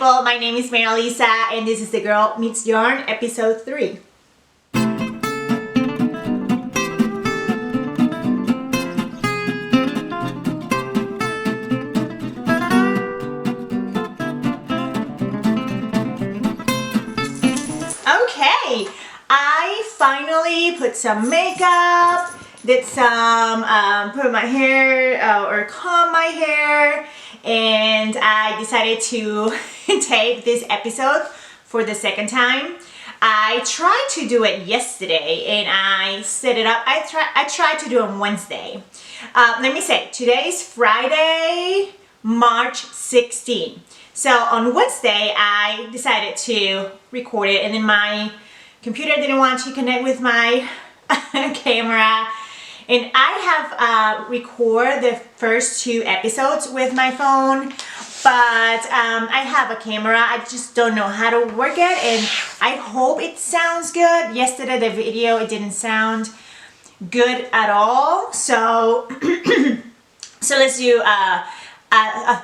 people, my name is Lisa and this is The Girl Meets Yarn, episode 3. Okay, I finally put some makeup, did some, put my hair or comb my hair, and I decided to tape this episode for the second time. I tried to do it yesterday and I set it up. I tried to do it on Wednesday. Let me say, today is Friday, March 16th. So on Wednesday, I decided to record it, and then my computer didn't want to connect with my camera. And I have recorded the first 2 episodes with my phone, but I have a camera. I just don't know how to work it, and I hope it sounds good. Yesterday, the video, it didn't sound good at all. So, so let's do a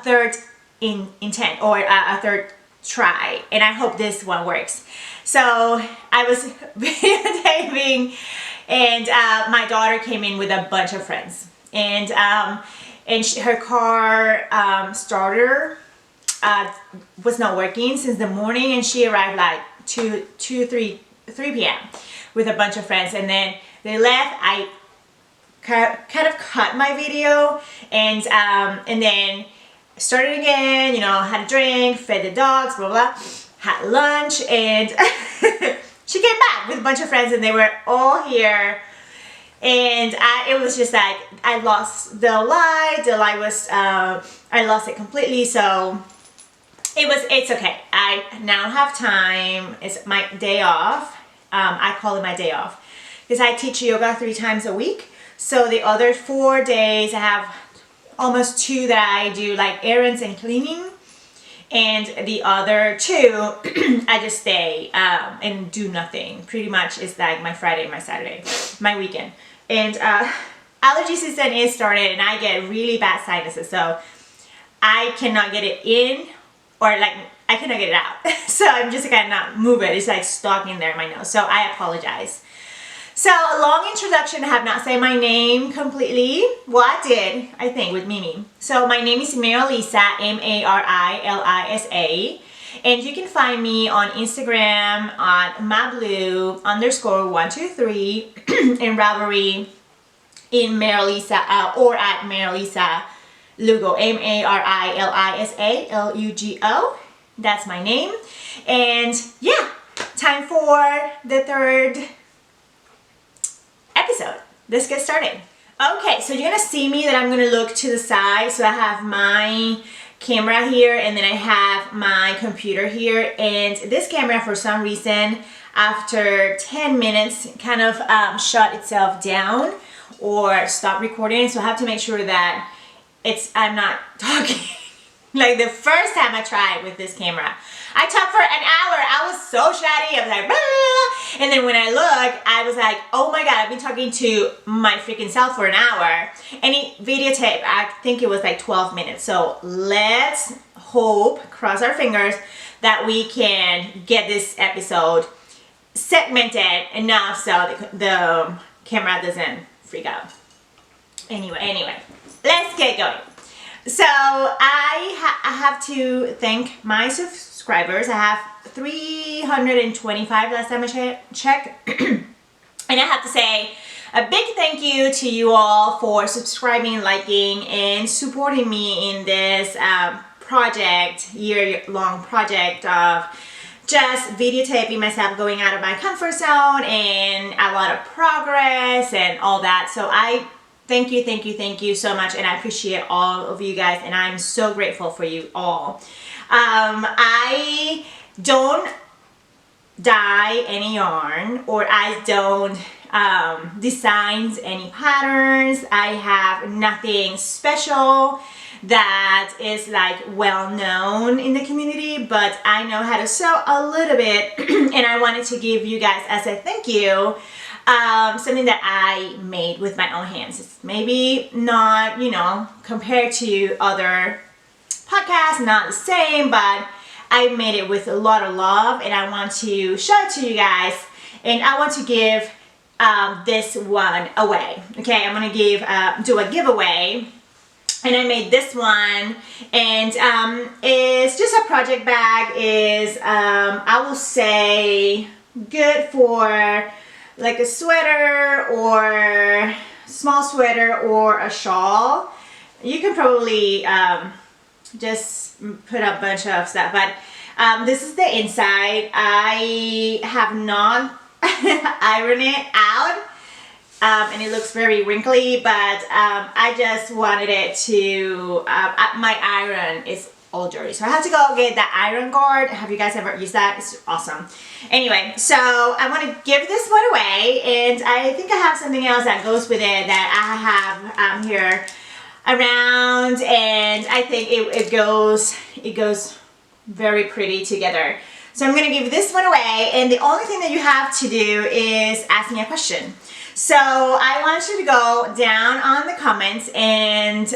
third intent or a third try, and I hope this one works. So I was videotaping, and my daughter came in with a bunch of friends, and her car starter was not working since the morning, and she arrived like 3 p.m. with a bunch of friends, and then they left. I kind of cut my video, and then started again, you know, had a drink, fed the dogs, blah, blah, had lunch, and she came back with a bunch of friends, and they were all here, and it was just like, I lost the light was, I lost it completely, so it's okay. I now have time. It's my day off. I call it my day off, because I teach yoga 3 times a week, so the other 4 days I have almost 2 that I do like errands and cleaning, and the other 2 I just stay and do nothing. Pretty much it's like my Friday, my Saturday, my weekend. And allergy season is started, and I get really bad sinuses, so I cannot get it in, or like I cannot get it out. So I'm just gonna not move it. It's like stuck in there in my nose, so I apologize. So, a long introduction. I have not said my name completely. Well, I did, I think, with Mimi. So, my name is Lisa, Marilisa, and you can find me on Instagram on mablu_123 and Ravelry in Marilisa or at Marilisa Lugo, Marilisa Lugo. That's my name. And yeah, time for the third episode. Let's get started. Okay, so you're gonna see me that I'm gonna look to the side. So I have my camera here, and then I have my computer here, and this camera, for some reason, after 10 minutes kind of shut itself down or stop recording. So I have to make sure that I'm not talking. Like the first time I tried with this camera, I talked for an hour. I was so chatty. I was like, blah, blah, blah. And then when I look, I was like, oh my God, I've been talking to my freaking self for an hour. And it videotaped, I think it was like 12 minutes. So let's hope, cross our fingers, that we can get this episode segmented enough so the camera doesn't freak out. Anyway, let's get going. So I have to thank my subscribers. I have 325 last time I checked. And I have to say a big thank you to you all for subscribing, liking, and supporting me in this project, year-long project of just videotaping myself going out of my comfort zone and a lot of progress and all that. So I thank you so much, and I appreciate all of you guys, and I'm so grateful for you all. I don't dye any yarn, or I don't design any patterns. I have nothing special that is like well known in the community, but I know how to sew a little bit, and I wanted to give you guys as a thank you something that I made with my own hands. It's maybe not, you know, compared to other podcasts, not the same, but I made it with a lot of love, and I want to show it to you guys, and I want to give this one away. Okay, I'm gonna do a giveaway, and I made this one, and it's just a project bag. Is I will say good for like a sweater or small sweater or a shawl. You can probably just put a bunch of stuff, but this is the inside. I have not ironed it out, and it looks very wrinkly, but I just wanted it to, my iron is all dirty, so I have to go get that iron guard. Have you guys ever used that? It's awesome. Anyway, so I want to give this one away, and I think I have something else that goes with it that I have here around, and I think it goes very pretty together. So I'm gonna give this one away, and the only thing that you have to do is ask me a question. So I want you to go down on the comments, and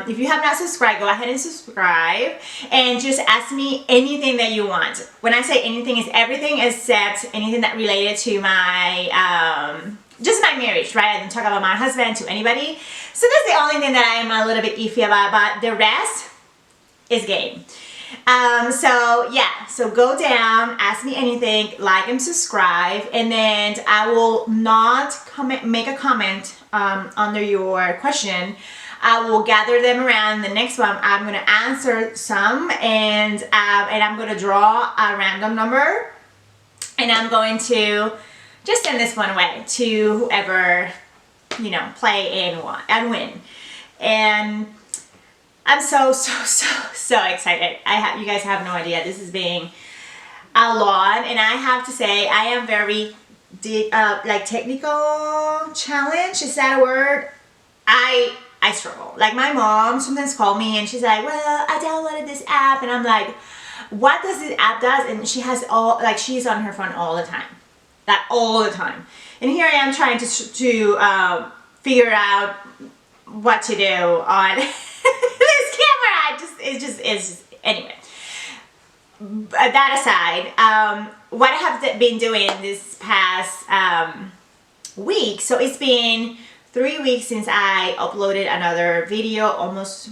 if you have not subscribed, go ahead and subscribe, and just ask me anything that you want. When I say anything, it's everything except anything that related to my just my marriage, right? I didn't talk about my husband to anybody. So that's the only thing that I am a little bit iffy about, but the rest is game. So yeah, so go down, ask me anything, like and subscribe, and then I will not make a comment under your question. I will gather them around. The next one, I'm going to answer some, and I'm going to draw a random number, and I'm going to just send this one away to whoever, you know, play and win. And I'm so excited. You guys have no idea. This is being a lot, and I have to say I am very like technical challenge. Is that a word? I struggle. Like my mom sometimes call me and she's like, well, I downloaded this app, and I'm like, what does this app does? And she has she's on her phone all the time. That all the time. And here I am trying to figure out what to do on this camera. It's just anyway. That aside, what I have been doing this past week, so it's been 3 weeks since I uploaded another video, almost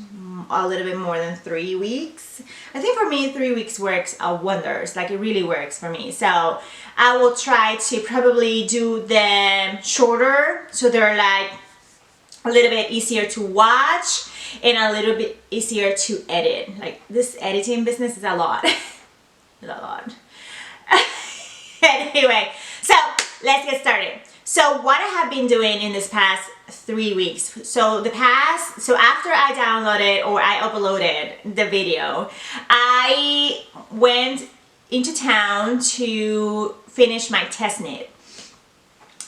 a little bit more than 3 weeks. I think for me 3 weeks works wonders. Like it really works for me. So I will try to probably do them shorter, so they're like a little bit easier to watch and a little bit easier to edit. Like this editing business is a lot. It's a lot. Anyway, so let's get started. So what I have been doing in this past 3 weeks, so after I downloaded or I uploaded the video, I went into town to finish my test knit.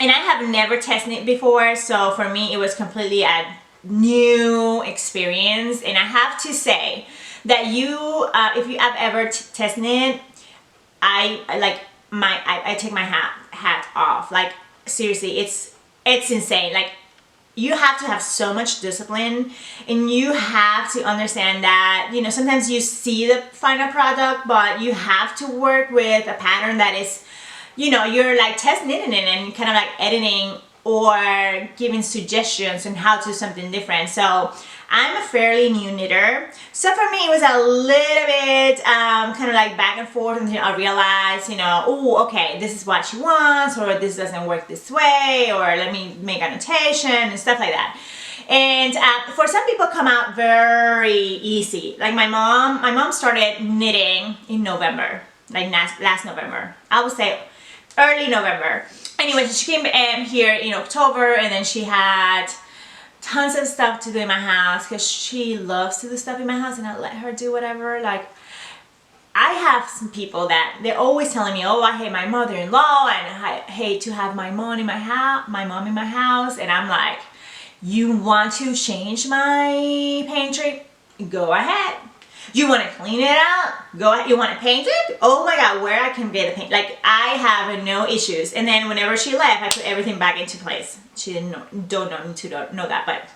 And I have never test knit before, so for me it was completely a new experience. And I have to say that if you have ever test knit, I take my hat off. Like seriously, it's insane. Like you have to have so much discipline, and you have to understand that, you know, sometimes you see the final product, but you have to work with a pattern that is, you know, you're like test knitting it and kind of like editing or giving suggestions on how to do something different. So I'm a fairly new knitter, so for me it was a little bit kind of like back and forth until I realized, you know, oh, okay, this is what she wants, or this doesn't work this way, or let me make a notation and stuff like that. And for some people come out very easy. Like my mom started knitting in November, like last November. I would say early November. Anyway, she came here in October, and then she had tons of stuff to do in my house because she loves to do stuff in my house, and I let her do whatever. Like I have some people that they're always telling me, oh, I hate my mother-in-law and I hate to have my mom in my house, and I'm like, you want to change my pantry? Go ahead. You want to clean it out? Go ahead. You want to paint it? Oh my God, where I can get the paint. Like I have no issues. And then whenever she left, I put everything back into place. She don't know that, but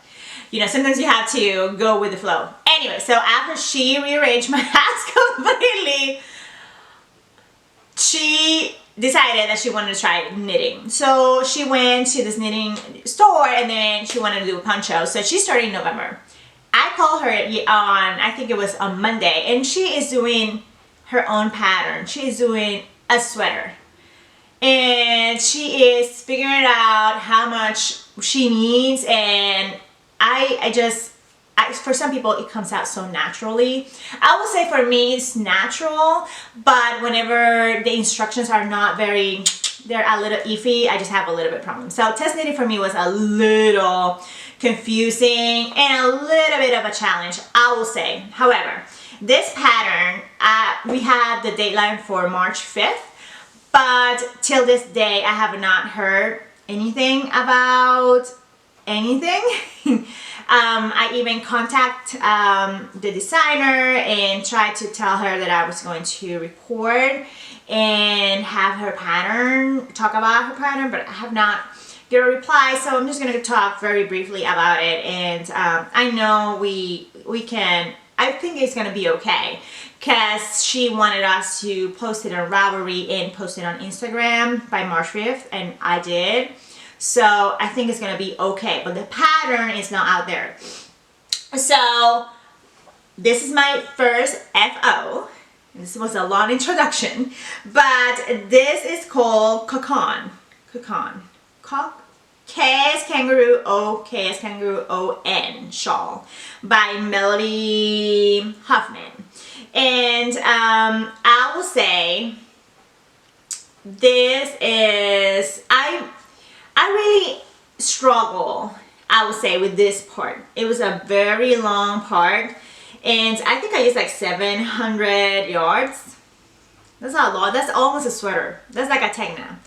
you know, sometimes you have to go with the flow. Anyway, so after she rearranged my house completely, she decided that she wanted to try knitting. So she went to this knitting store and then she wanted to do a poncho. So she started in November. I called her on, I think it was on Monday, and she is doing her own pattern. She is doing a sweater. And she is figuring out how much she needs, and for some people it comes out so naturally. I would say for me it's natural, but whenever the instructions are not very, they're a little iffy, I just have a little bit problem. So test knitting for me was a little confusing and a little bit of a challenge, I will say. However, this pattern, we had the deadline for March 5th, but till this day I have not heard anything about anything. I even contact the designer and tried to tell her that I was going to record and have her pattern, talk about her pattern, but I have not get a reply, so I'm just going to talk very briefly about it. And I know we can, I think it's going to be okay, because she wanted us to post it on Ravelry and post it on Instagram by March 5th, and I did. So I think it's going to be okay, but the pattern is not out there. So this is my first FO. This was a long introduction, but this is called Cocoon. K as kangaroo, O, K as kangaroo, O-N, shawl by Melody Huffman. And I will say this is, I really struggle, I would say, with this part. It was a very long part, and I think I used like 700 yards. That's not a lot. That's almost a sweater. That's like a tegna.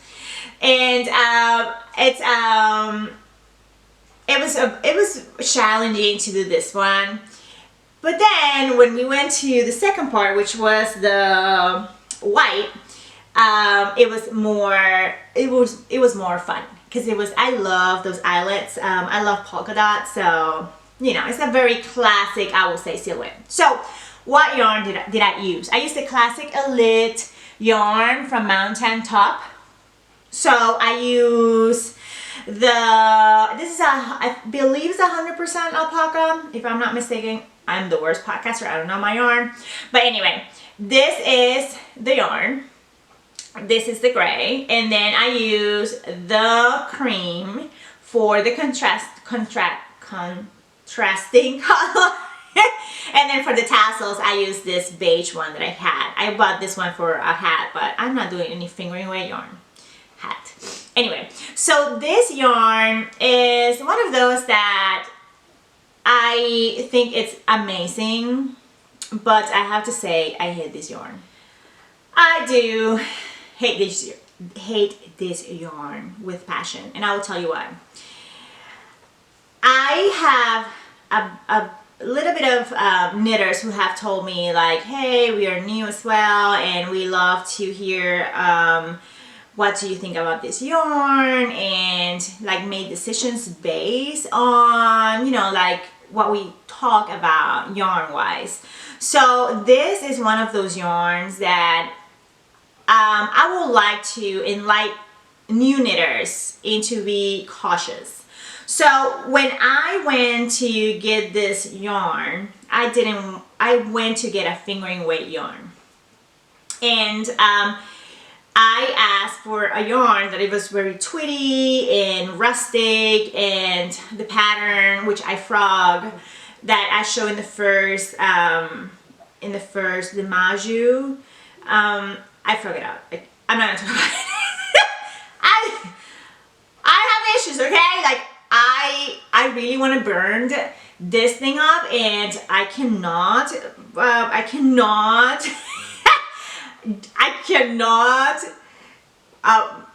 And it was challenging to do this one. But then when we went to the second part, which was the white, it was more fun, because I love those eyelets. I love polka dots, so you know, it's a very classic, I will say, silhouette. So what yarn did I use? I used the classic Elite yarn from Mountain Top. So I use I believe it's 100% alpaca, if I'm not mistaken. I'm the worst podcaster, I don't know my yarn. But anyway, this is the yarn. This is the gray, and then I use the cream for the contrasting color. And then for the tassels, I use this beige one that I had. I bought this one for a hat, but I'm not doing any fingering weight yarn hat. Anyway, so this yarn is one of those that I think it's amazing, but I have to say I hate this yarn. I do hate this yarn with passion, and I will tell you why. I have a little bit of knitters who have told me like, hey, we are new as well, and we love to hear what do you think about this yarn, and like make decisions based on, you know, like what we talk about yarn wise. So this is one of those yarns that I would like to enlighten new knitters into be cautious. So when I went to get this yarn, I went to get a fingering weight yarn, and I asked for a yarn that it was very twitty and rustic, and the pattern, which I frog, that I show in the first, the Maju. I frog it out. I'm not gonna talk about it. I have issues, okay? Like I really want to burn this thing up, and I cannot.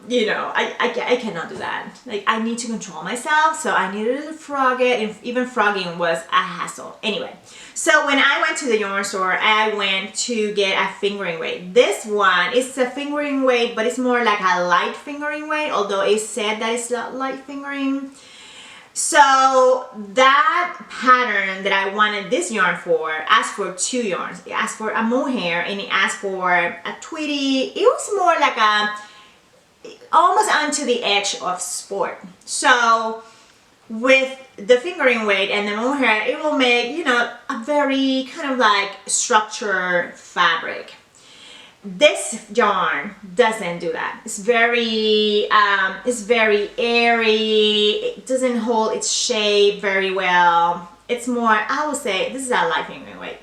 You know, I cannot do that. Like, I need to control myself, so I needed to frog it, and even frogging was a hassle. Anyway, so when I went to the yarn store, I went to get a fingering weight. This one is a fingering weight, but it's more like a light fingering weight, although it said that it's not light fingering. So that pattern that I wanted this yarn for asked for 2 yarns. It asked for a mohair and it asked for a tweedy. It was more like a almost onto the edge of sport. So with the fingering weight and the mohair, it will make, you know, a very kind of like structured fabric. This yarn doesn't do that. It's very airy. It doesn't hold its shape very well. It's more, I would say, this is a light fingering weight.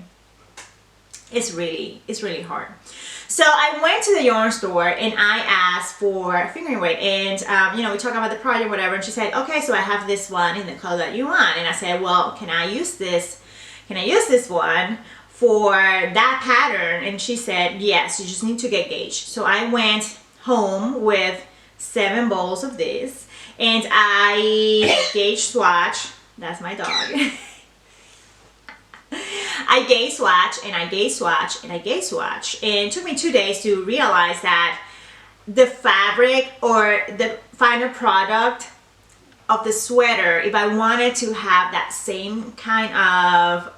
It's really hard. So I went to the yarn store and I asked for fingering weight, and you know, we talked about the project, whatever, and she said, okay, so I have this one in the color that you want. And I said, well, can I use this one for that pattern? And she said, yes, you just need to get gauged. So I went home with 7 bowls of this, and I gauge swatch. That's my dog. I gauge swatch and I gauge swatch and I gauge swatch, and it took me 2 days to realize that the fabric or the final product of the sweater, if I wanted to have that same kind of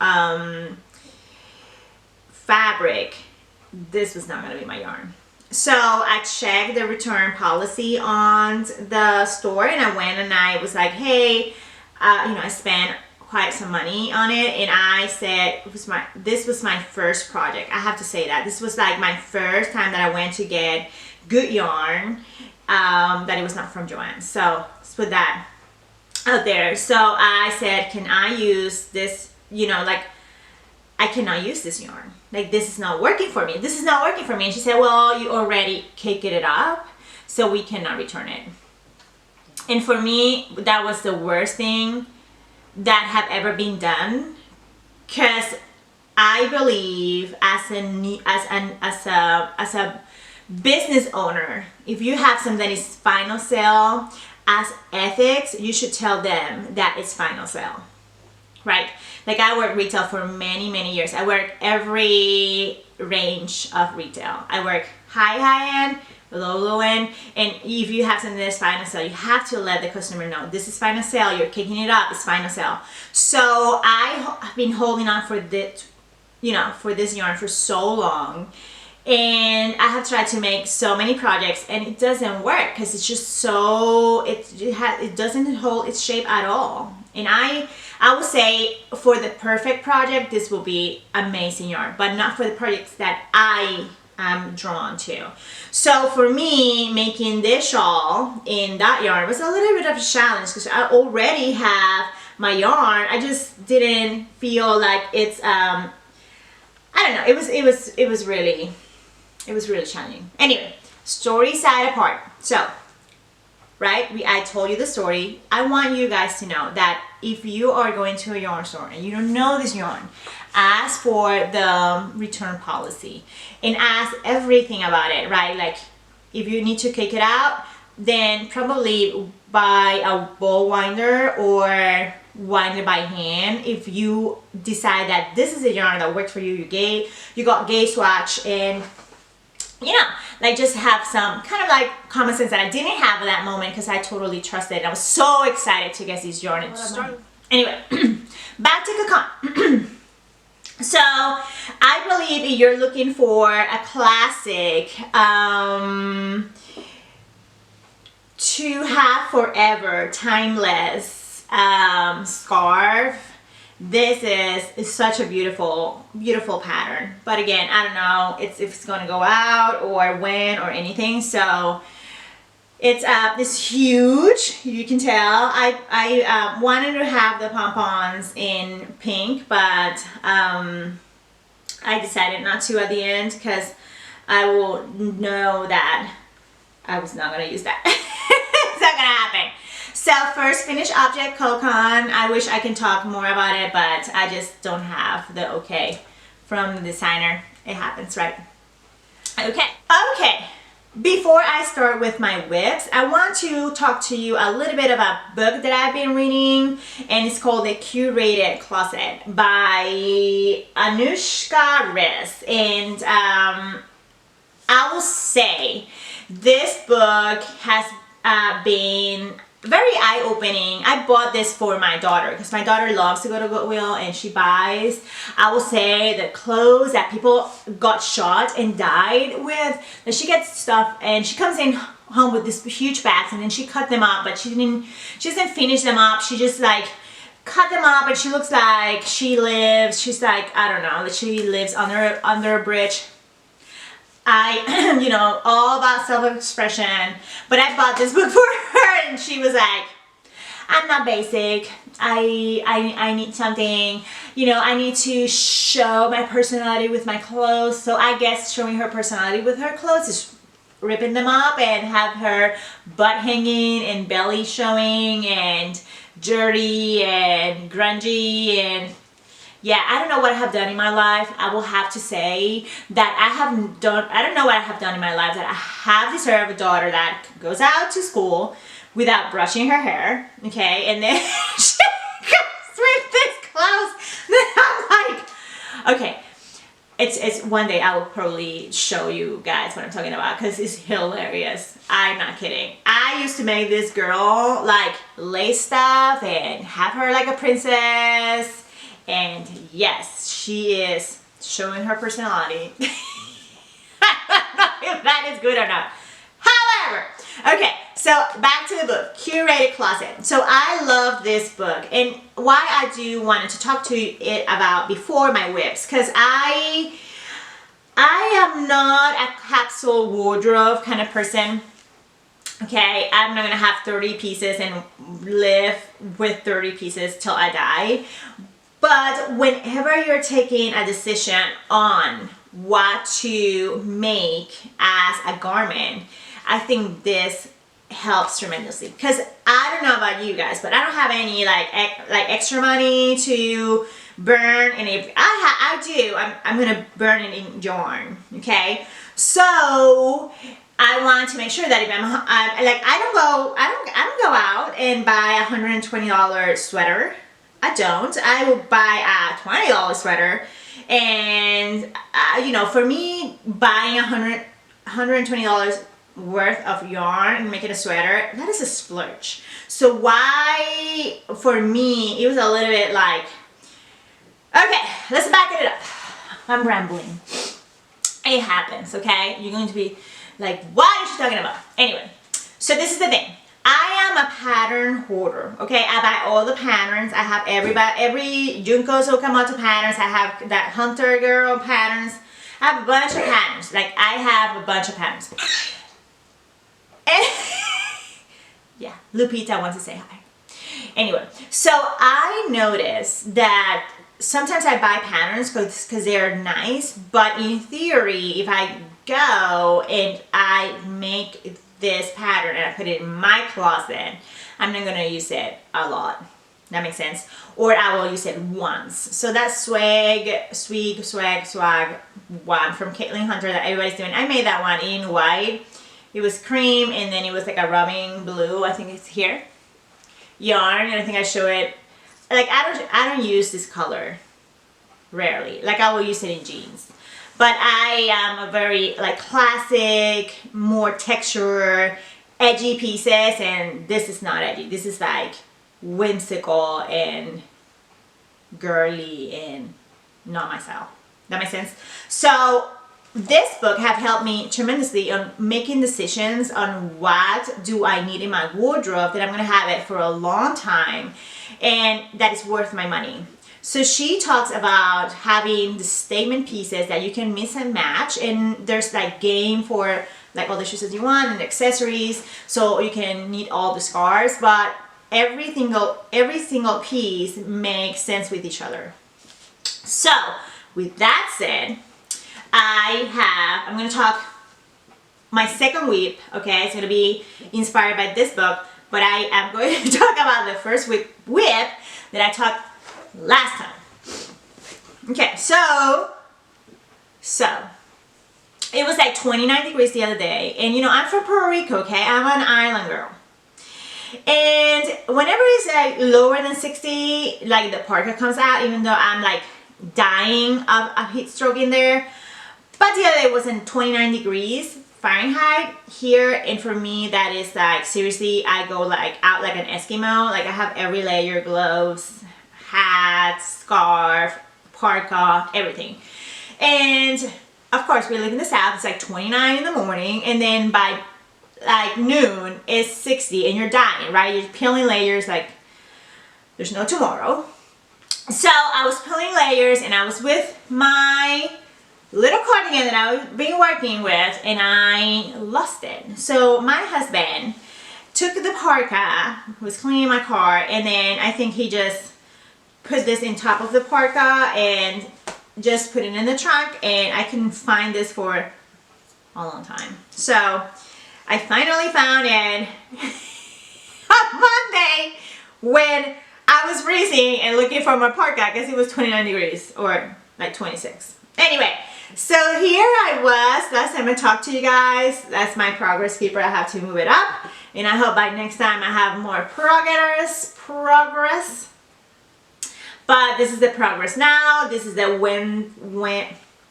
fabric, this was not going to be my yarn. So I checked the return policy on the store, and I went and I was like, hey, you know, I spent quite some money on it, and I said this was my first project. I have to say that this was like my first time that I went to get good yarn, that it was not from Joann. So let's put that out there. So I said, can I use this? You know, like, I cannot use this yarn. Like, this is not working for me. This is not working for me. And she said, well, you already caked it up, so we cannot return it. And for me, that was the worst thing that have ever been done, because I believe as a business owner, if you have something that is final sale, as ethics, you should tell them that it's final sale, right? Like, I worked retail for many years. I worked every range of retail. I work high end, low end, and if you have something that's final sale, you have to let the customer know this is final sale, you're kicking it up, it's final sale. So I have been holding on for this, you know, for this yarn for so long, and I have tried to make so many projects, and it doesn't work because it's just so it doesn't hold its shape at all. And I would say for the perfect project, this will be amazing yarn, but not for the projects that I'm drawn to. So for me, making this shawl in that yarn was a little bit of a challenge because I already have my yarn. I just didn't feel like it's I don't know. It was really challenging. Anyway, story side apart. So, right, I told you the story. I want you guys to know that if you are going to a yarn store and you don't know this yarn, ask for the return policy and ask everything about it, right? Like, if you need to cake it out, then probably buy a ball winder or wind it by hand. If you decide that this is a yarn that works for you, you got gauge swatch, and you know, like, just have some kind of like common sense that I didn't have at that moment because I totally trusted it. I was so excited to get this yarn. Anyway, back to Cocoon. So I believe if you're looking for a classic to have forever, timeless scarf, this is such a beautiful pattern. But again, I don't know if it's gonna go out or when or anything. So it's huge. You can tell. I wanted to have the pom-poms in pink, but I decided not to at the end because I will know that I was not gonna use that. It's not gonna happen. So first finished object, Cocoon. I wish I can talk more about it, but I just don't have the okay from the designer. It happens, right? Okay. Before I start with my whips, I want to talk to you a little bit about a book that I've been reading, and it's called The Curated Closet by Anushka Riss. And I will say this book has been very eye-opening. I bought this for my daughter because my daughter loves to go to Goodwill and she buys, I will say, the clothes that people got shot and died with. And she gets stuff and she comes in home with this huge bags and then she cut them up, but she doesn't finish them up. She just like cut them up and she looks like she's like, I don't know, that she lives under a bridge. I, you know, all about self-expression, but I bought this book for her and she was like, I'm not basic. I need something, you know, I need to show my personality with my clothes. So I guess showing her personality with her clothes is ripping them up and have her butt hanging and belly showing and dirty and grungy and yeah, I don't know what I have done in my life. I will have to say that I don't know what I have done in my life that I have deserved a daughter that goes out to school without brushing her hair, okay? And then she comes with this clothes that I'm like, okay, it's one day I will probably show you guys what I'm talking about because it's hilarious. I'm not kidding. I used to make this girl like lace stuff and have her like a princess. And yes, she is showing her personality. I don't know if that is good or not. However, okay, so back to the book, Curated Closet. So I love this book and why I do wanted to talk to it about before my whips, because I am not a capsule wardrobe kind of person. Okay, I'm not gonna have 30 pieces and live with 30 pieces till I die. But whenever you're taking a decision on what to make as a garment, I think this helps tremendously. Because I don't know about you guys, but I don't have any like extra money to burn. And if I do, I'm gonna burn it in yarn. Okay, so I want to make sure that if I don't go out and buy a $120 sweater. I don't. I will buy a $20 sweater, and you know, for me, buying $120 worth of yarn and making a sweater, that is a splurge. So why, for me, it was a little bit like, okay, let's back it up. I'm rambling. It happens, okay? You're going to be like, what is she talking about? Anyway, so this is the thing. I am a pattern hoarder, okay? I buy all the patterns. I have every Junko Okamoto patterns. I have that Hunter Girl patterns. I have a bunch of patterns. Like, I have a bunch of patterns. And yeah, Lupita wants to say hi. Anyway, so I noticed that sometimes I buy patterns because they're nice, but in theory, if I go and I make this pattern and I put it in my closet, I'm not gonna use it a lot. That makes sense? Or I will use it once. So that's swag one from Caitlin Hunter that everybody's doing. I made that one in white. It was cream and then it was like a rubbing blue. I think it's here. Yarn, and I think I show it. Like I don't use this color rarely. Like I will use it in jeans. But I am a very like classic, more texture, edgy pieces, and this is not edgy. This is like whimsical and girly and not my style. That makes sense? So this book have helped me tremendously on making decisions on what do I need in my wardrobe that I'm gonna have it for a long time and that is worth my money. So she talks about having the statement pieces that you can mix and match, and there's like game for like all the shoes that you want and accessories, so you can need all the scarves, but every single piece makes sense with each other. So with that said, I'm going to talk my second whip, okay? It's going to be inspired by this book, but I am going to talk about the first whip that I talked last time. Okay, so it was like 29 degrees the other day, and you know, I'm from Puerto Rico, okay? I'm an island girl. And whenever it's like lower than 60, like the parka comes out, even though I'm like dying of heat stroke in there. But the other day it wasn't 29 degrees Fahrenheit here, and for me that is like seriously, I go like out like an Eskimo. Like I have every layer, gloves, hat, scarf, parka, everything. And of course we live in the South, it's like 29 in the morning, and then by like noon it's 60 and you're dying, right? You're peeling layers like there's no tomorrow. So I was peeling layers and I was with my little cardigan that I've been working with, and I lost it. So my husband took the parka, was cleaning my car, and then I think he just put this in top of the parka and just put it in the trunk, and I couldn't find this for a long time. So I finally found it on Monday when I was freezing and looking for my parka because it was 29 degrees or like 26. Anyway, so here I was. Last time I talked to you guys, that's my progress keeper. I have to move it up, and I hope by next time I have more progress. But this is the progress now. This is the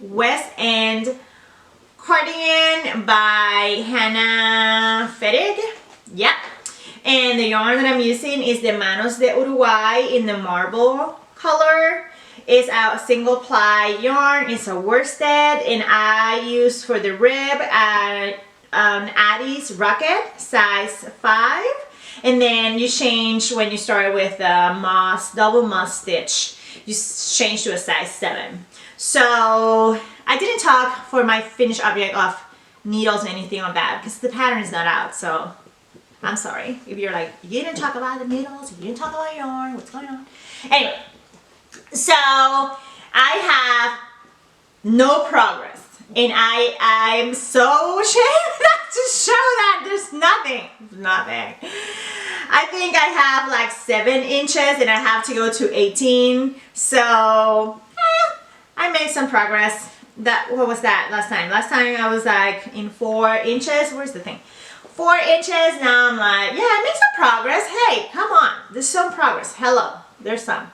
West End cardigan by Hannah Fettig. Yep. And the yarn that I'm using is the Manos de Uruguay in the marble color. It's a single ply yarn. It's a worsted, and I use for the rib Addie's Rocket size 5. And then you change when you start with the double moss stitch. You change to a size 7. So I didn't talk for my finished object of needles or anything like that because the pattern is not out. So I'm sorry if you're like, you didn't talk about the needles, you didn't talk about yarn, what's going on? Anyway. So I have no progress, and I'm so ashamed not to show that. There's nothing. I think I have like 7 inches and I have to go to 18. So I made some progress. What was that last time? Last time I was like in 4 inches. Where's the thing? 4 inches. Now I'm like, yeah, I made some progress. Hey, come on. There's some progress. Hello. There's some.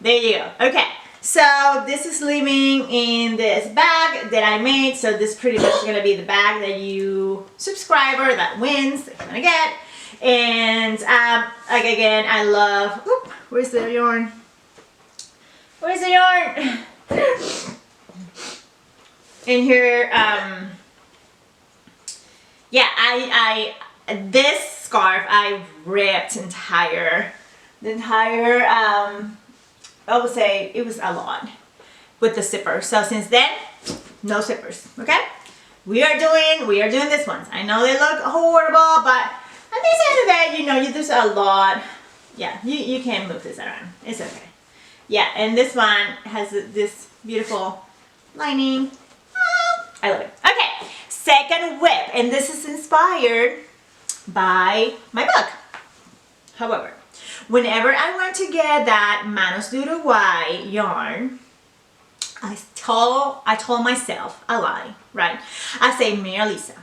There you go. Okay, so this is living in this bag that I made. So this pretty much is going to be the bag that you subscriber that wins is going to get. And like again, I love, where's the yarn? Where's the yarn? In here, yeah, this scarf, I ripped the entire, I would say it was a lot with the zipper. So since then, no zippers, okay? We are doing this one. I know they look horrible, but at the end of the day, you know, there's a lot. Yeah, you can move this around. It's okay. Yeah, and this one has this beautiful lining. I love it. Okay, second whip, and this is inspired by my book. However, whenever I want to get that Manos de Uruguay yarn, I told myself a lie, right? I say, Maria Lisa,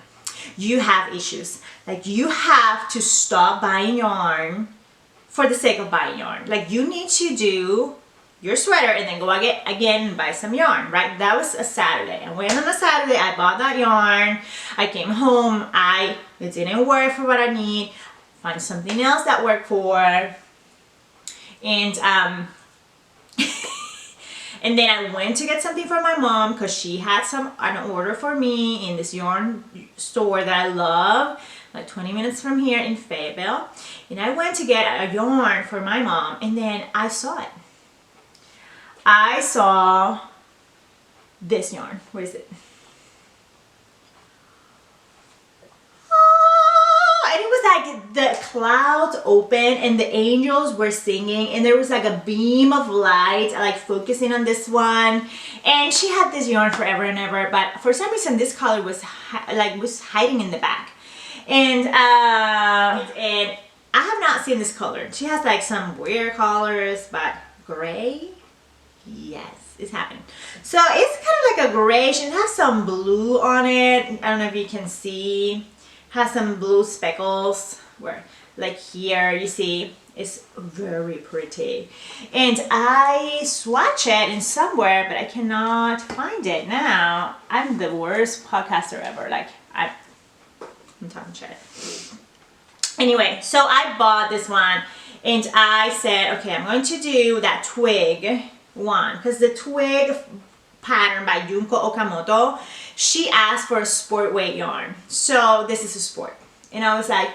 you have issues. Like, you have to stop buying yarn for the sake of buying yarn. Like, you need to do your sweater and then go again and buy some yarn, right? That was a Saturday. And when on a Saturday, I bought that yarn. I came home. It didn't work for what I need. Find something else that worked for. And and then I went to get something for my mom because she had an order for me in this yarn store that I love, like 20 minutes from here in Fayetteville. And I went to get a yarn for my mom, and then I saw it. I saw this yarn. What is it? And it was like the clouds open and the angels were singing, and there was like a beam of light like focusing on this one. And she had this yarn forever and ever, but for some reason this color was hiding in the back. And I have not seen this color. She has like some weird colors, but gray. Yes, it's happening. So it's kind of like a grayish. It has some blue on it. I don't know if you can see. Has some blue speckles where, like here, you see, it's very pretty. And I swatch it in somewhere, but I cannot find it now. I'm the worst podcaster ever. Like, I'm talking shit. Anyway, so I bought this one and I said, okay, I'm going to do that twig one because the twig pattern by Junko Okamoto, she asked for a sport weight yarn. So this is a sport. And I was like,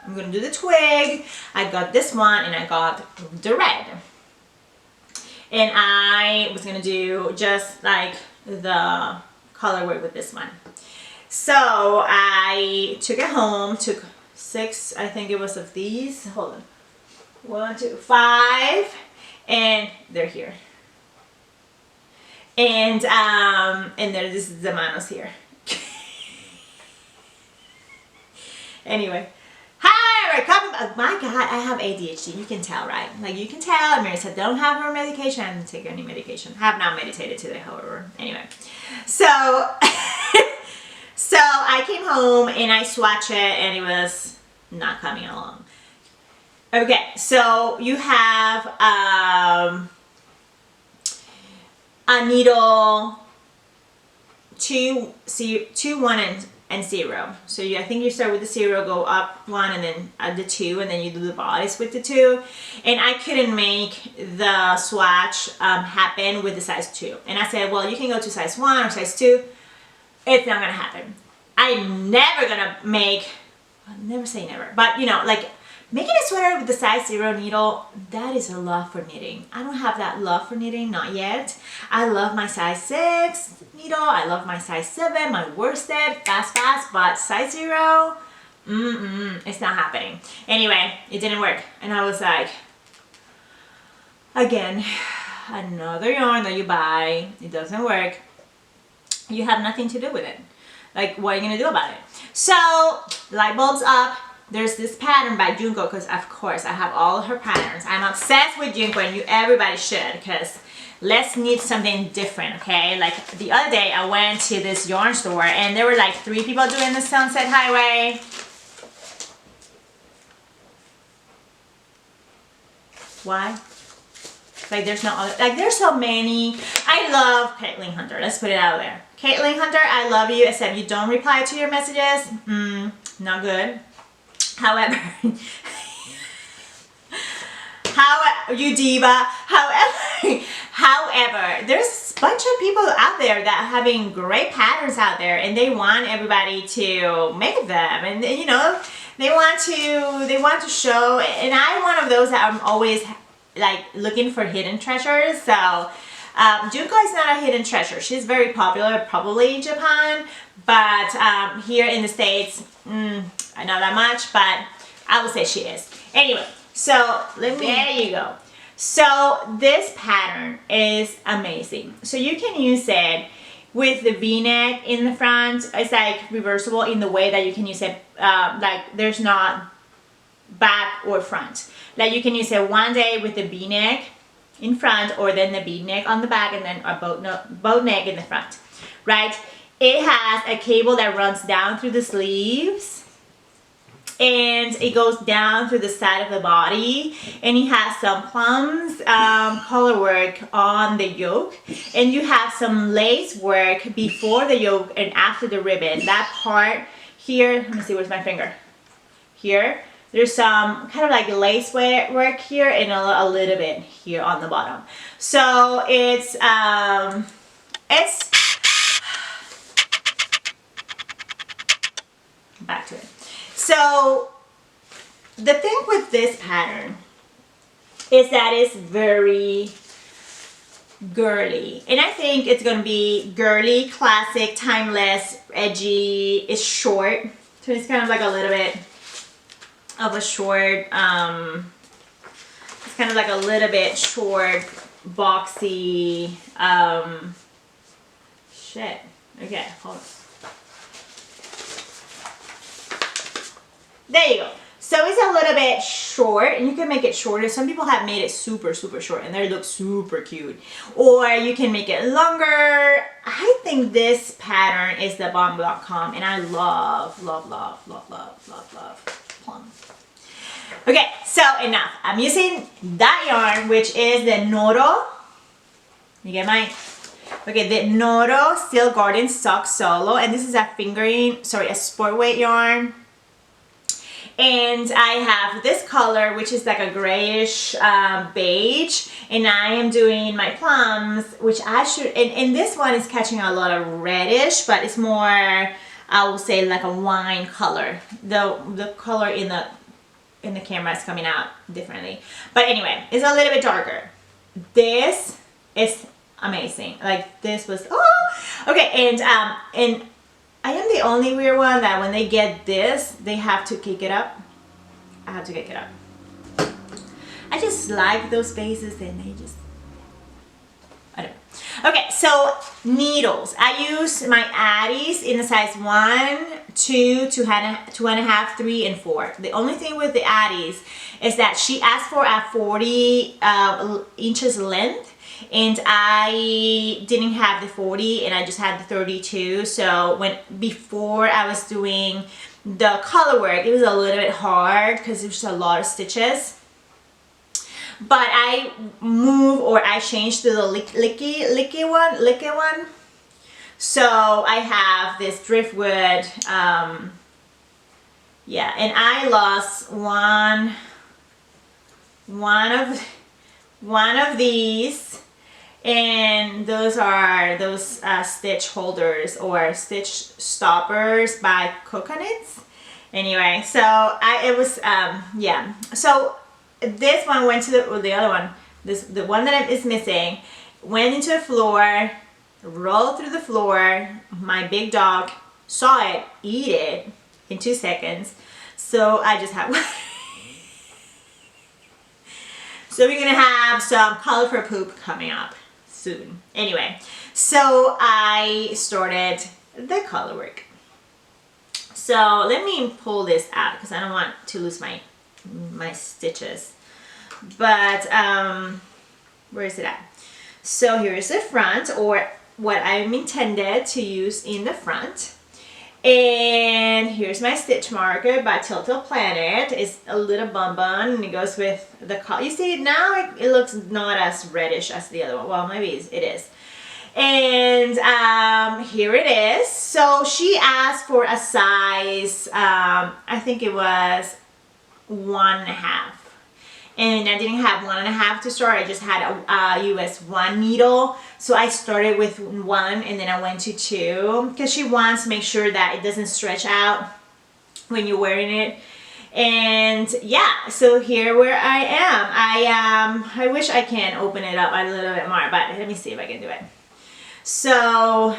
I'm gonna do the twig. I got this one and I got the red. And I was gonna do just like the colorway with this one. So I took it home, took 6, I think it was of these. Hold on. 1, 2, 5, and they're here. And there, this is the manos here. Anyway, hi, oh my God, I have ADHD. You can tell, right? Like you can tell. Mary said, don't have her medication. I didn't take any medication. Have not meditated today, however. Anyway, so so I came home and I swatched it, and it was not coming along. Okay, so you have a needle 2, 1, and 0. So I think you start with the 0, go up 1, and then add the 2, and then you do the bodice with the 2. And I couldn't make the swatch happen with the size 2. And I said, well, you can go to size 1 or size 2. It's not gonna happen. I'm never gonna make, I'll never say never, but you know, like making a sweater with the size 0 needle, that is a love for knitting. I don't have that love for knitting, not yet. I love my size 6 needle, I love my size 7, my worsted, fast, but size 0, it's not happening. Anyway, it didn't work. And I was like, again, another yarn that you buy, it doesn't work. You have nothing to do with it. Like, what are you gonna do about it? So, light bulbs up. There's this pattern by Junko, because of course I have all of her patterns. I'm obsessed with Junko, and everybody should, because let's knit something different, okay? Like the other day I went to this yarn store and there were like 3 people doing the Sunset Highway. Why? Like there's no other, like there's so many. I love Caitlin Hunter, let's put it out there. Caitlin Hunter, I love you, except you don't reply to your messages. Not good. However, you diva. However, there's a bunch of people out there that are having great patterns out there, and they want everybody to make them, and you know, they want to show. And I'm one of those that I'm always like looking for hidden treasures. So Junko is not a hidden treasure. She's very popular, probably in Japan, but here in the States, not that much, but I would say she is. Anyway, so there you go. So this pattern is amazing. So you can use it with the V-neck in the front. It's like reversible in the way that you can use it, like there's not back or front. Like you can use it one day with the V-neck in front, or then the V-neck on the back, and then a boat neck in the front, right? It has a cable that runs down through the sleeves, and it goes down through the side of the body, and it has some plums color work on the yoke, and you have some lace work before the yoke and after the ribbon. That part here, let me see, where's my finger? Here, there's some kind of like lace work here, and a little bit here on the bottom. So it's back to it. So the thing with this pattern is that it's very girly, and I think it's gonna be girly, classic, timeless, edgy. It's short, so it's kind of like a little bit of a short, it's kind of like a little bit short, boxy, shit. Okay, hold on. There you go. So it's a little bit short, and you can make it shorter. Some people have made it super short, and they look super cute. Or you can make it longer. I think this pattern is the bomb.com, and I love plum. Okay, so enough. I'm using that yarn, which is the Noro. You get my Okay, the Noro Steel Garden Sock Solo, and this is a a sport weight yarn. And I have this color, which is like a grayish beige, and I am doing my plums, which I should, and this one is catching a lot of reddish, but it's more, I will say, like a wine color. The color in the camera is coming out differently. But anyway, it's a little bit darker. This is amazing. Like this was, okay, and I am the only weird one that when they get this, they have to kick it up. I have to kick it up. I just like those faces, and they just, I don't know. Okay, so needles. I use my Addies in the size 1, 2, 2.5, 3, and 4. The only thing with the Addies is that she asked for a 40 inches length, and I didn't have the 40 and I just had the 32. So before I was doing the color work, it was a little bit hard because there's a lot of stitches. But I changed to the licky one. So I have this driftwood, yeah, and I lost one of these. And those are those stitch holders or stitch stoppers by Coconuts. Anyway, so yeah. So this one went to the other one. The one that is missing went into the floor, rolled through the floor. My big dog saw it, eat it in 2 seconds. So I just have. So we're gonna have some colorful poop coming up soon. Anyway, so I started the color work. So let me pull this out because I don't want to lose my stitches. But where is it at? So here's the front, or what I'm intended to use in the front. And here's my stitch marker by Tilted Planet. It's a little bun and it goes with the color. You see, now it looks not as reddish as the other one. Well, maybe it is. And here it is. So she asked for a size, I think it was 1.5. And I didn't have 1.5 to start. I just had a US 1 needle. So I started with 1 and then I went to 2 because she wants to make sure that it doesn't stretch out when you're wearing it. And yeah, so here where I am. I wish I can open it up a little bit more, but let me see if I can do it. So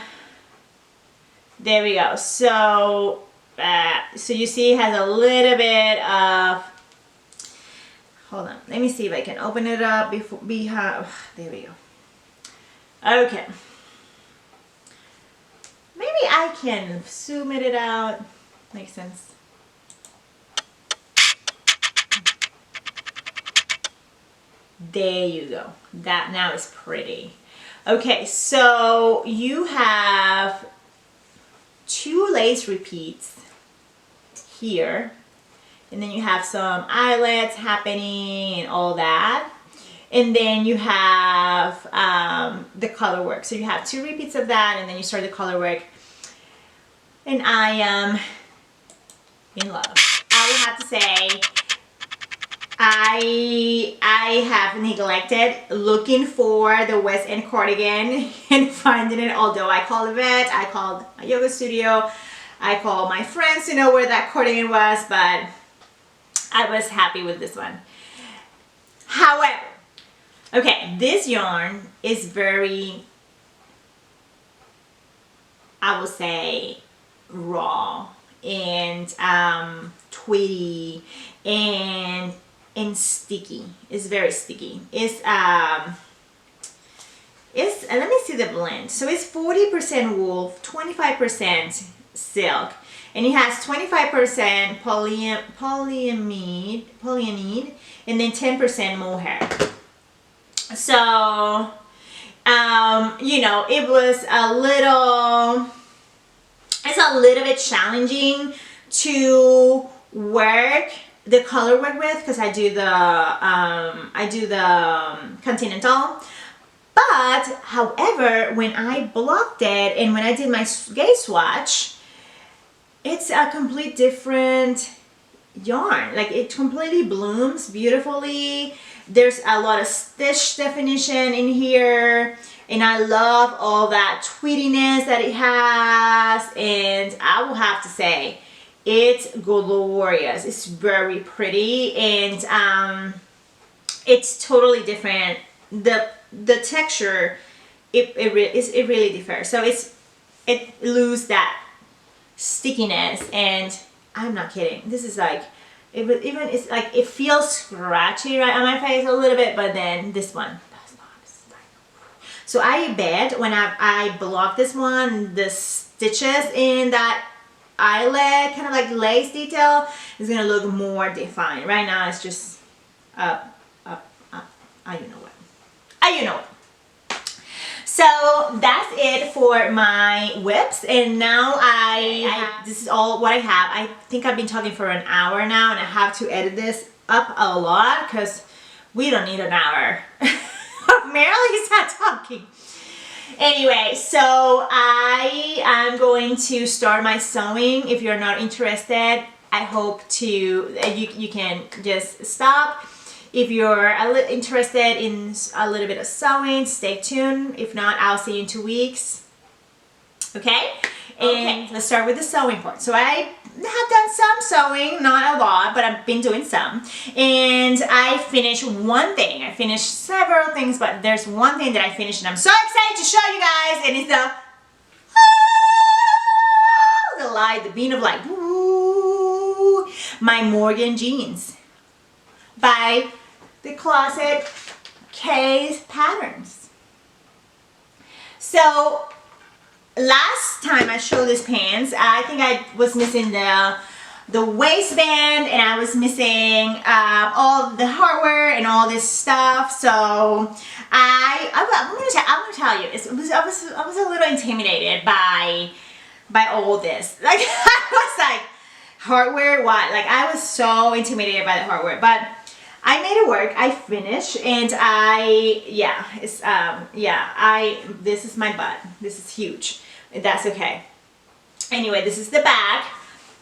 there we go. So so you see it has a little bit of, hold on, let me see if I can open it up behind. There we go. Okay. Maybe I can zoom it out. Makes sense. There you go. That now is pretty. Okay, so you have 2 lace repeats here. And then you have some eyelets happening and all that. And then you have the color work. So you have 2 repeats of that, and then you start the color work. And I am in love. I would have to say, I have neglected looking for the West End cardigan and finding it. Although I called a vet, I called a yoga studio, I called my friends to know where that cardigan was, but I was happy with this one. However, okay, this yarn is very, I will say, raw and tweedy and sticky. It's very sticky. It's let me see the blend. So it's 40% wool, 25% silk. And it has 25% polyamide, and then 10% mohair. So, you know, it was it's a little bit challenging to work the color work with because I do the Continental. But But however, when I blocked it and when I did my gauge swatch, it's a complete different yarn. Like it completely blooms beautifully. There's a lot of stitch definition in here, and I love all that tweediness that it has. And I will have to say, it's glorious. It's very pretty, and it's totally different. The texture, it really differs. So it loses that stickiness, and I'm not kidding. This is like, it's like, it feels scratchy right on my face a little bit, but then this one does not. So I bet when I block this one, the stitches in that eyelet, kind of like lace detail, is gonna look more defined. Right now it's just up, up, up. You know what? You know what? So that's it for my whips, and now this is all what I have. I think I've been talking for an hour now, and I have to edit this up a lot because we don't need an hour. Marilyn's not talking. Anyway, so I am going to start my sewing. If you're not interested, I hope you can just stop. If you're interested in a little bit of sewing, stay tuned. If not, I'll see you in 2 weeks. Okay? And let's start with the sewing part. So I have done some sewing, not a lot, but I've been doing some. And I finished one thing. I finished several things, but there's one thing that I finished, and I'm so excited to show you guys. And it's the light, the beam of light. Ooh, my Morgan jeans by the Closet Twig Patterns. So last time I showed these pants, I think I was missing the waistband, and I was missing all the hardware and all this stuff. So I'm gonna tell you, I was a little intimidated by all this. Like I was like, hardware, what? Like I was so intimidated by the hardware, but I made it work. I finished, and this is my butt. This is huge. That's okay. Anyway, this is the back.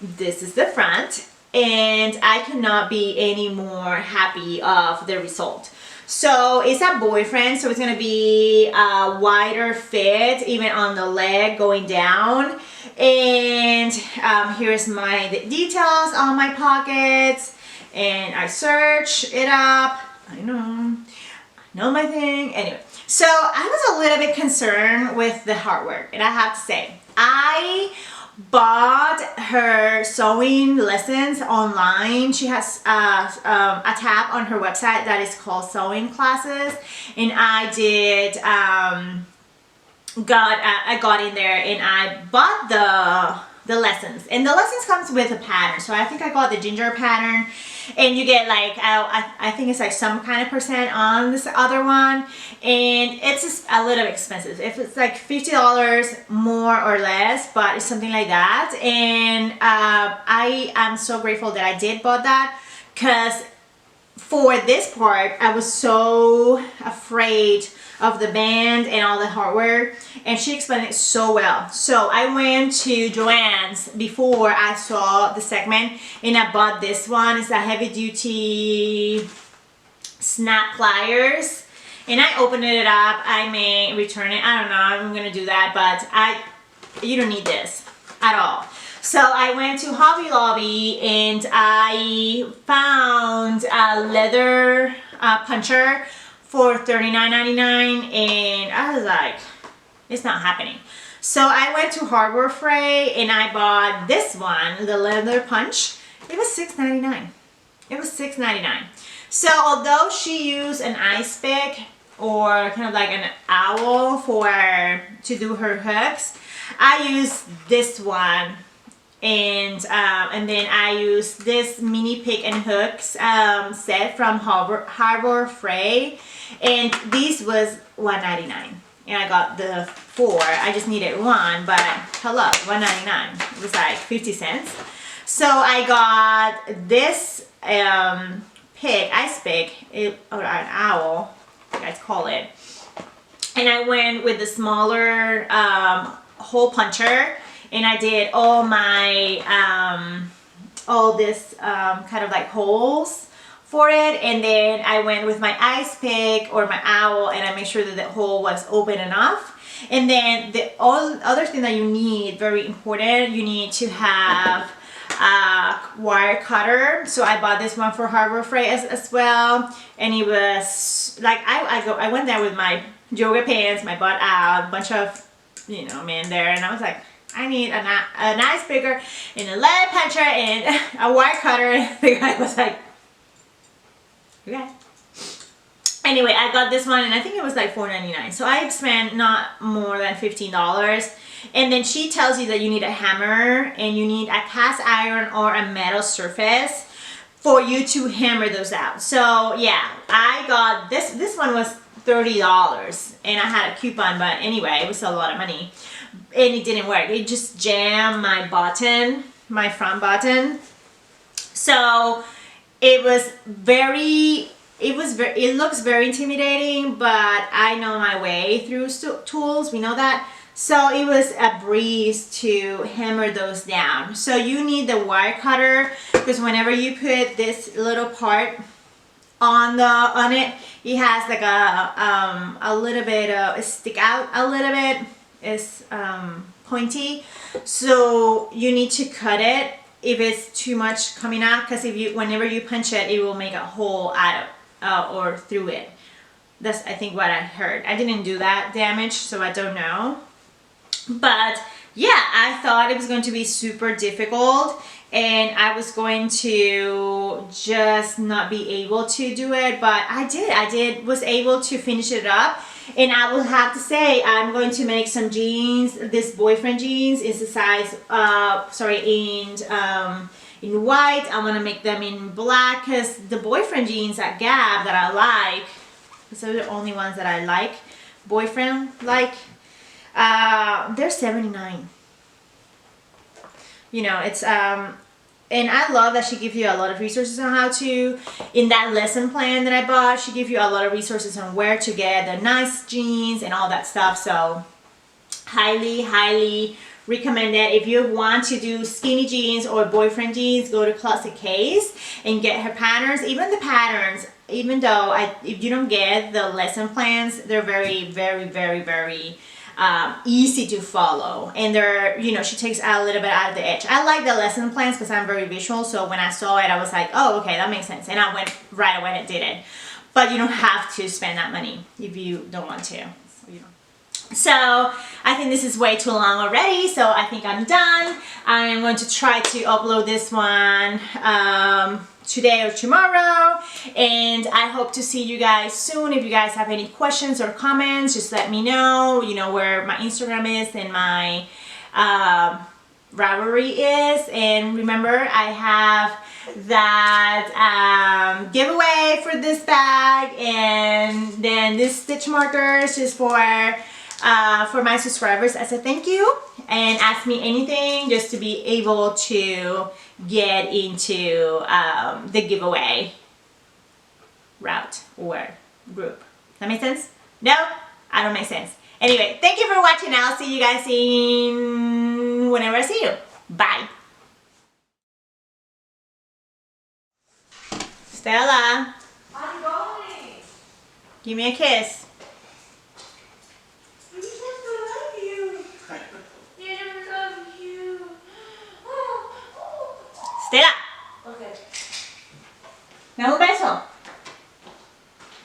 This is the front, and I cannot be any more happy of the result. So it's a boyfriend, so it's gonna be a wider fit, even on the leg going down. And here's the details on my pockets. And I search it up. I know my thing. Anyway, so I was a little bit concerned with the hardware, and I have to say, I bought her sewing lessons online. She has a tab on her website that is called Sewing Classes, and I did I got in there and I bought the lessons, and the lessons comes with a pattern. So I think I got the ginger pattern, and you get like I think it's like some kind of percent on this other one, and it's just a little expensive. If it's like $50 more or less, but it's something like that. And I am so grateful that I did bought that, because for this part I was so afraid of the band and all the hardware, and she explained it so well. So I went to Joann's before I saw the segment, and I bought this one. It's a heavy duty snap pliers, and I opened it up. I may return it. I don't know. I'm gonna do that, but you don't need this at all. So I went to Hobby Lobby, and I found a leather puncher for $39.99, and I was like, it's not happening. So I went to Harbor Freight, and I bought this one, the leather punch. It was $6.99. It was $6.99. So although she used an ice pick or kind of like an owl to do her hooks, I used this one. And then I used this mini pick and hooks set from Harbor Freight, and this was $1.99, and I got the 4. I just needed 1, but hello, $1.99. It was like 50 cents. So I got this ice pick, or an owl, you guys call it. and I went with the smaller hole puncher, and I did all my all this kind of like holes for it, and then I went with my ice pick or my owl, and I made sure that the hole was open enough. And then the other thing that you need, very important, you need to have a wire cutter. So I bought this one for Harbor Freight as well, and it was like I went there with my yoga pants, my butt out, a bunch of, you know, men there, and I was like, I need a nice picker and a lead puncher and a wire cutter. And the guy was like, okay. Anyway, I got this one, and I think it was like $4.99. So I spent not more than $15. And then she tells you that you need a hammer and you need a cast iron or a metal surface for you to hammer those out. So yeah, I got this. This one was $30, and I had a coupon, but anyway, it was a lot of money. And it didn't work. It just jammed my button, my front button. So it looks very intimidating, but I know my way through tools. We know that. So it was a breeze to hammer those down. So you need the wire cutter, because whenever you put this little part on it, it has like a little bit of stick out a little bit. It's pointy, so you need to cut it if it's too much coming out, because whenever you punch it, it will make a hole out of or through it. That's, I think, what I heard. I didn't do that damage, so I don't know. But yeah, I thought it was going to be super difficult, and I was going to just not be able to do it, but I was able to finish it up. And I will have to say, I'm going to make some jeans. This boyfriend jeans is the size, in white. I'm gonna make them in black, because the boyfriend jeans at Gap that I like, those are the only ones that I like, boyfriend like, they're $79. You know, it's and I love that she gives you a lot of resources on how to, in that lesson plan that I bought, she gives you a lot of resources on where to get the nice jeans and all that stuff. So highly, highly recommend it. If you want to do skinny jeans or boyfriend jeans, go to Closet Case and get her patterns. Even the patterns, even though if you don't get the lesson plans, they're very, very, very, very easy to follow, and they're, you know, she takes a little bit out of the edge. I like the lesson plans because I'm very visual, so when I saw it, I was like, oh, okay, that makes sense, and I went right away and did it. But you don't have to spend that money if you don't want to. So I think this is way too long already, so I think I'm done. I'm going to try to upload this one today or tomorrow, and I hope to see you guys soon. If you guys have any questions or comments, just let me know. You know where my Instagram is and my Ravelry is. And remember, I have that giveaway for this bag, and then this stitch markers just for my subscribers as a thank you, and ask me anything just to be able to get into the giveaway route or group. That make sense? No? I don't make sense. Anyway, thank you for watching. I'll see you guys in whenever I see you. Bye. Stella. I'm going. Give me a kiss. Stella. Okay. Dame un beso.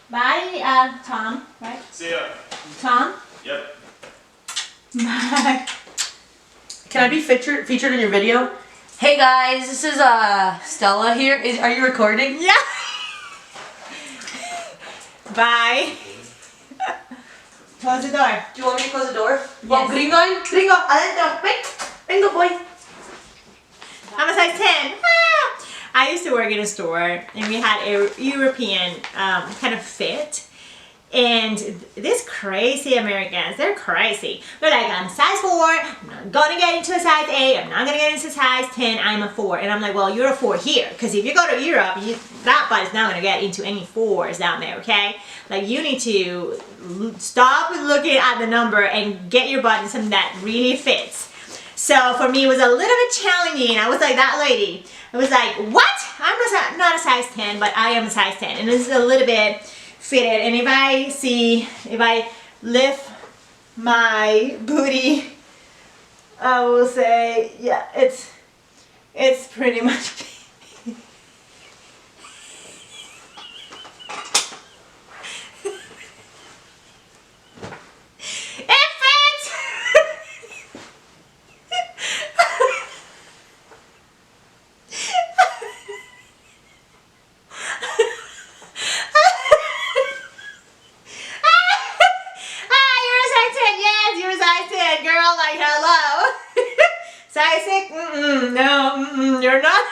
Bye, Tom. Right? See ya. Tom? Yep. Bye. Can I be featured in your video? Hey guys, this is Stella here. Are you recording? Yeah. Bye. Close the door. Do you want me to close the door? Yes. Oh, gringo, adentro. Vengo, boy. I'm a size 10. Ah! I used to work in a store, and we had a European kind of fit. And these crazy Americans, they're crazy. They're like, I'm size 4, I'm not gonna get into a size 8, I'm not gonna get into a size 10, I'm a 4. And I'm like, well, you're a 4 here. Because if you go to Europe, that butt is not gonna get into any 4s down there, okay? Like you need to stop looking at the number and get your butt in something that really fits. So for me, it was a little bit challenging. I was like that lady. I was like, what? I'm not a size 10, but I am a size 10. And this is a little bit fitted. And if I lift my booty, I will say, yeah, it's pretty much it fits! You're a size 10. Yes, you're a size 10, girl. Like, hello. Size 6? No, you're not.